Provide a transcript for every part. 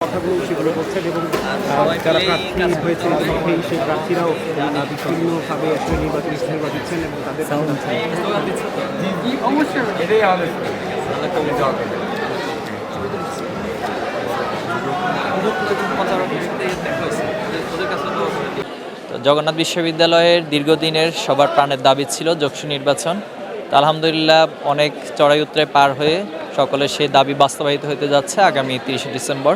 কথাগুলো সেগুলো বলছেন এবং যারা প্রার্থী হয়েছেন সেই প্রার্থীরাও বিভিন্নভাবে আসলে নির্বাচন ইস্তেহার দিচ্ছেন এবং তাদের অবশ্যই এটাই আমাদের জগন্নাথ বিশ্ববিদ্যালয়ের দীর্ঘদিনের সবার প্রাণের দাবি ছিল যৌক্তিক নির্বাচন। তো আলহামদুলিল্লাহ অনেক চড়াই উতরে পার হয়ে সকলের সেই দাবি বাস্তবায়িত হতে যাচ্ছে আগামী 30শে ডিসেম্বর।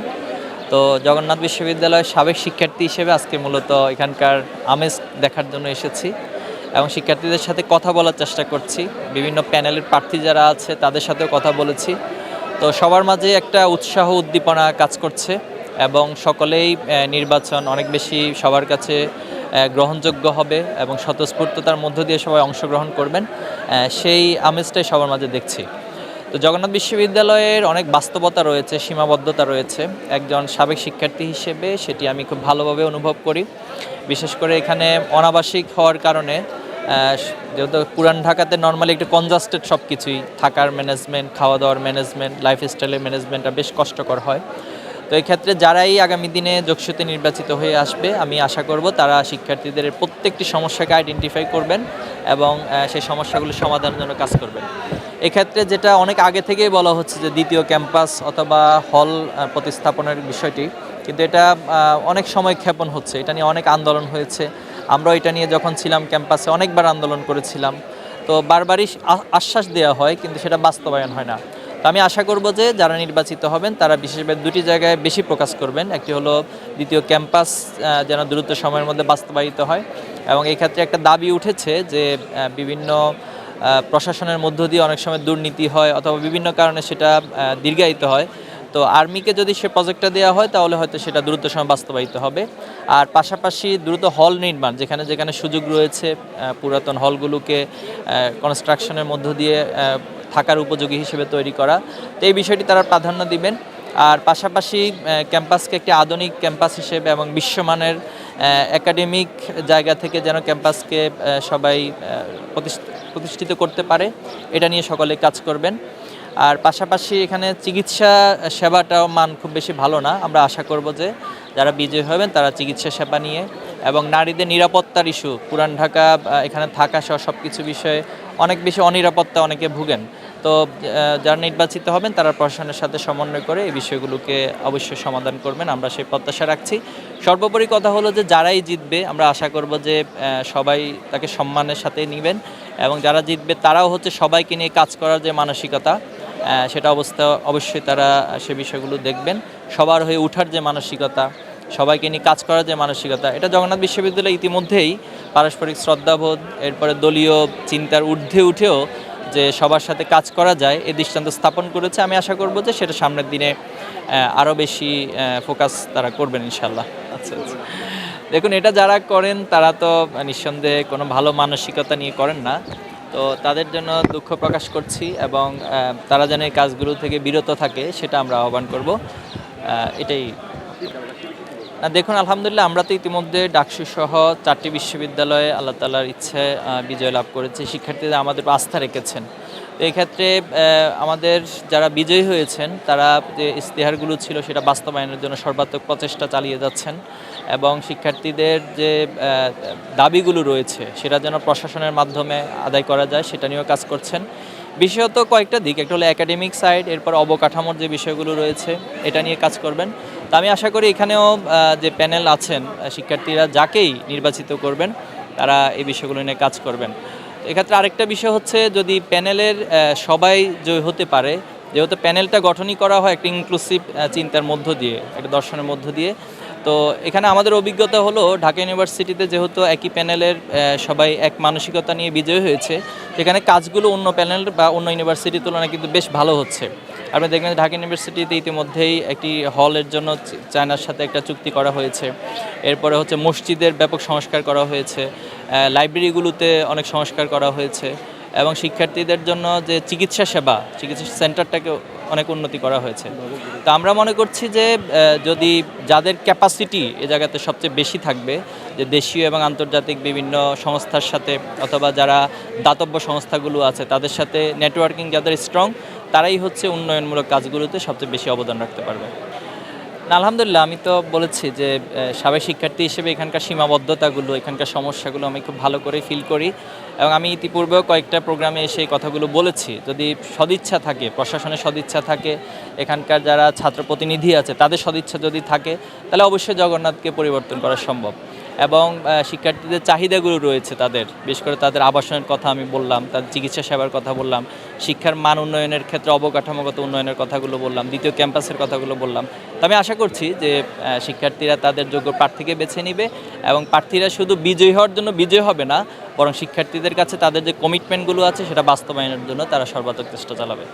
তো জগন্নাথ বিশ্ববিদ্যালয়ের সাবেক শিক্ষার্থী হিসেবে আজকে মূলত এখানকার আমেজ দেখার জন্য এসেছি এবং শিক্ষার্থীদের সাথে কথা বলার চেষ্টা করছি। বিভিন্ন প্যানেলের প্রার্থী যারা আছে তাদের সাথেও কথা বলেছি। তো সবার মাঝে একটা উৎসাহ উদ্দীপনা কাজ করছে এবং সকলেই নির্বাচন অনেক বেশি সবার কাছে গ্রহণযোগ্য হবে এবং স্বতঃস্ফূর্ততার মধ্য দিয়ে সবাই অংশগ্রহণ করবেন, সেই আমেজটাই সবার মাঝে দেখছি। তো জগন্নাথ বিশ্ববিদ্যালয়ের অনেক বাস্তবতা রয়েছে, সীমাবদ্ধতা রয়েছে। একজন সাবেক শিক্ষার্থী হিসেবে সেটি আমি খুব ভালোভাবে অনুভব করি। বিশেষ করে এখানে অনাবাসিক হওয়ার কারণে যেহেতু পুরান ঢাকাতে নর্মালি একটু কনজাস্টেড সব কিছুই, থাকার ম্যানেজমেন্ট, খাওয়া দাওয়ার ম্যানেজমেন্ট, লাইফস্টাইলের ম্যানেজমেন্টটা বেশ কষ্টকর হয়। তো এই ক্ষেত্রে যারাই আগামী দিনে যোগসূত্রে নির্বাচিত হয়ে আসবে আমি আশা করব তারা শিক্ষার্থীদের প্রত্যেকটি সমস্যাকে আইডেন্টিফাই করবেন এবং সেই সমস্যাগুলো সমাধানের জন্য কাজ করবেন। এক্ষেত্রে যেটা অনেক আগে থেকেই বলা হচ্ছে যে দ্বিতীয় ক্যাম্পাস অথবা হল প্রতিস্থাপনের বিষয়টি, কিন্তু এটা অনেক সময় ক্ষেপণ হচ্ছে। এটা নিয়ে অনেক আন্দোলন হয়েছে। আমরাও এটা নিয়ে যখন ছিলাম ক্যাম্পাসে অনেকবার আন্দোলন করেছিলাম। তো বারবারই আশ্বাস দেওয়া হয় কিন্তু সেটা বাস্তবায়ন হয় না। তো আমি আশা করব যে যারা নির্বাচিত হবেন তারা বিশেষভাবে দুটি জায়গায় বেশি ফোকাস করবেন। একটি হলো দ্বিতীয় ক্যাম্পাস যেন দ্রুত সময়ের মধ্যে বাস্তবায়িত হয় এবং এই ক্ষেত্রে একটা দাবি উঠেছে যে বিভিন্ন প্রশাসনের মধ্য দিয়ে অনেক সময় দুর্নীতি হয় অথবা বিভিন্ন কারণে সেটা দীর্ঘায়িত হয়। তো আর্মিকে যদি সে প্রজেক্টটা দেওয়া হয় তাহলে হয়তো সেটা দ্রুত সময় বাস্তবায়িত হবে। আর পাশাপাশি দ্রুত হল নির্মাণ, যেখানে যেখানে সুযোগ রয়েছে পুরাতন হলগুলোকে কনস্ট্রাকশনের মধ্য দিয়ে থাকার উপযোগী হিসেবে তৈরি করা, তো এই বিষয়টি তারা প্রাধান্য দিবেন। আর পাশাপাশি ক্যাম্পাসকে একটি আধুনিক ক্যাম্পাস হিসেবে এবং বিশ্বমানের একাডেমিক জায়গা থেকে যেন ক্যাম্পাসকে সবাই প্রতিষ্ঠিত করতে পারে, এটা নিয়ে সকলে কাজ করবেন। আর পাশাপাশি এখানে চিকিৎসা সেবাটাও মান খুব বেশি ভালো না। আমরা আশা করব যে যারা বিজয়ী হবেন তারা চিকিৎসা সেবা নিয়ে এবং নারীদের নিরাপত্তার ইস্যু, পুরান ঢাকা এখানে থাকা সহ সব কিছু বিষয়ে অনেক বেশি অনিরাপত্তা অনেকে ভুগেন। তো যারা নির্বাচিত হবেন তারা প্রশাসনের সাথে সমন্বয় করে এই বিষয়গুলোকে অবশ্যই সমাধান করবেন, আমরা সেই প্রত্যাশা রাখছি। সর্বোপরি কথা হলো যে যারাই জিতবে আমরা আশা করব যে সবাই তাকে সম্মানের সাথে নেবেন এবং যারা জিতবে তারাও হচ্ছে সবাইকে নিয়ে কাজ করার যে মানসিকতা, সেটা অবশ্যই তারা সে বিষয়গুলো দেখবেন। সবার হয়ে ওঠার যে মানসিকতা, সবাইকে নিয়ে কাজ করার যে মানসিকতা, এটা জগন্নাথ বিশ্ববিদ্যালয় ইতিমধ্যেই পারস্পরিক শ্রদ্ধাবোধ, এরপরে দলীয় চিন্তার ঊর্ধ্বে উঠেও যে সবার সাথে কাজ করা যায় এই দৃষ্টান্ত স্থাপন করেছে। আমি আশা করব যে সেটা সামনের দিনে আরও বেশি ফোকাস তারা করবেন ইনশাল্লাহ। আচ্ছা আচ্ছা, দেখুন এটা যারা করেন তারা তো নিঃসন্দেহে কোনো ভালো মানসিকতা নিয়ে করেন না। তো তাদের জন্য দুঃখ প্রকাশ করছি এবং তারা যেন এই কাজগুলো থেকে বিরত থাকে সেটা আমরা আহ্বান করব, এটাই। দেখুন আলহামদুলিল্লাহ আমরা তো ইতিমধ্যে ডাকসু সহ 4টি বিশ্ববিদ্যালয়ে আল্লাহ তাআলার ইচ্ছে বিজয় লাভ করেছে। শিক্ষার্থীরা আমাদের আস্থা রেখেছেন। তো এই ক্ষেত্রে আমাদের যারা বিজয়ী হয়েছেন তারা যে ইশতেহারগুলো ছিল সেটা বাস্তবায়নের জন্য সর্বাত্মক প্রচেষ্টা চালিয়ে যাচ্ছেন এবং শিক্ষার্থীদের যে দাবিগুলো রয়েছে সেটা যেন প্রশাসনের মাধ্যমে আদায় করা যায় সেটা নিয়েও কাজ করছেন। বিশেষত কয়েকটা দিক, একটা হলো একাডেমিক সাইড, এরপর অবকাঠামোর যে বিষয়গুলো রয়েছে এটা নিয়ে কাজ করবেন। তো আমি আশা করি এখানেও যে প্যানেল আছেন শিক্ষার্থীরা যাকেই নির্বাচিত করবেন তারা এই বিষয়গুলো নিয়ে কাজ করবেন। এক্ষেত্রে আরেকটা বিষয় হচ্ছে যদি প্যানেলের সবাই জয় হতে পারে, যেহেতু প্যানেলটা গঠনই করা হয় একটা ইনক্লুসিভ চিন্তার মধ্য দিয়ে, একটা দর্শনের মধ্য দিয়ে। তো এখানে আমাদের অভিজ্ঞতা হলো ঢাকা ইউনিভার্সিটিতে যেহেতু একই প্যানেলের সবাই এক মানসিকতা নিয়ে বিজয়ী হয়েছে, সেখানে কাজগুলো অন্য প্যানেল বা অন্য ইউনিভার্সিটির তুলনায় কিন্তু বেশ ভালো হচ্ছে। আপনি দেখবেন ঢাকা ইউনিভার্সিটিতে ইতিমধ্যেই একটি হলের জন্য চায়নার সাথে একটা চুক্তি করা হয়েছে। এরপরে হচ্ছে মসজিদের ব্যাপক সংস্কার করা হয়েছে, লাইব্রেরিগুলোতে অনেক সংস্কার করা হয়েছে এবং শিক্ষার্থীদের জন্য যে চিকিৎসা সেন্টারটাকে অনেক উন্নতি করা হয়েছে। তো আমরা মনে করছি যে যদি যাদের ক্যাপাসিটি এ জায়গাতে সবচেয়ে বেশি থাকবে, যে দেশীয় এবং আন্তর্জাতিক বিভিন্ন সংস্থার সাথে অথবা যারা দাতব্য সংস্থাগুলো আছে তাদের সাথে নেটওয়ার্কিং যাদের স্ট্রং, তারাই হচ্ছে উন্নয়নমূলক কাজগুলোতে সবচেয়ে বেশি অবদান রাখতে পারবে। না, আলহামদুলিল্লাহ আমি তো বলেছি যে সাবেক শিক্ষার্থী হিসেবে এখানকার সীমাবদ্ধতাগুলো, এখানকার সমস্যাগুলো আমি খুব ভালো করে ফিল করি এবং আমি ইতিপূর্বেও কয়েকটা প্রোগ্রামে এসে এই কথাগুলো বলেছি। যদি সদিচ্ছা থাকে, প্রশাসনের সদিচ্ছা থাকে, এখানকার যারা ছাত্র প্রতিনিধি আছে তাদের সদিচ্ছা যদি থাকে, তাহলে অবশ্যই জগন্নাথকে পরিবর্তন করা সম্ভব। এবং শিক্ষার্থীদের চাহিদাগুলো রয়েছে তাদের, বিশেষ করে তাদের আবাসনের কথা আমি বললাম, তাদের চিকিৎসা সেবার কথা বললাম, শিক্ষার মান উন্নয়নের ক্ষেত্রে অবকাঠামোগত উন্নয়নের কথাগুলো বললাম, দ্বিতীয় ক্যাম্পাসের কথাগুলো বললাম। তো আমি আশা করছি যে শিক্ষার্থীরা তাদের যোগ্য প্রার্থীকে বেছে নেবে এবং প্রার্থীরা শুধু বিজয়ী হওয়ার জন্য বিজয়ী হবে না, বরং শিক্ষার্থীদের কাছে তাদের যে কমিটমেন্টগুলো আছে সেটা বাস্তবায়নের জন্য তারা সর্বাত্মক চেষ্টা চালাবে।